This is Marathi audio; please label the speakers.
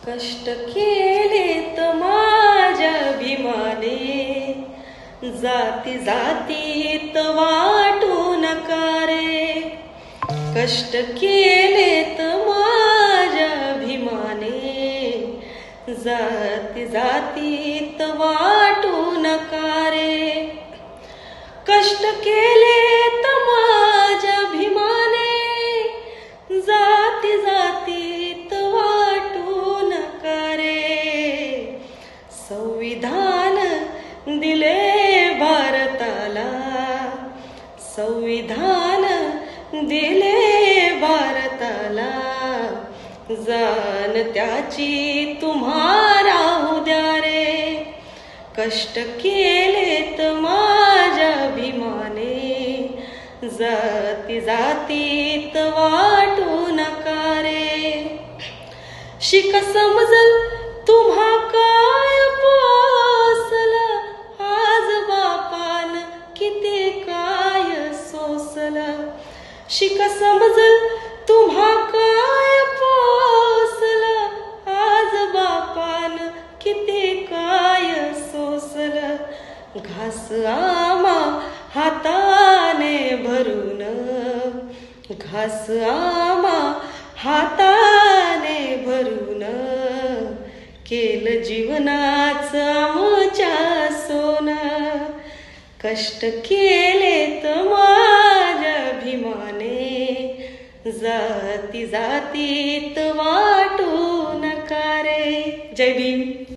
Speaker 1: कष्ट केलेत माझ्या भीमाने, जाती जातीत वाटू नका रे. कष्ट केलेत माझ्या भीमाने, जाती जातीत वाटू नका रे. कष्ट केलेत माझ्या भीमाने, जाती जातीत वाटू नका रे. संविधान दिले भारताला, संविधान दिले भारताला, जाण त्याची तुम्हा राहू द्या रे. कष्ट केलेत माझ्या भीमाने, जाती जातीत वाटू नका रे. शिक समजल तुम्हा काय पोसल, आज बापान किती काय सोसल. शिक समजल तुम्हा काय पोसल, आज बापान किती काय सोसल. घास आम्हा हाताने भरून, घास आम्हा हाताने भरून, केलं जीवनाच आमच्या सोनं. कष्ट केलेत माझ्या भीमाने, जाती जातीत वाटू नका रे. जय भीम.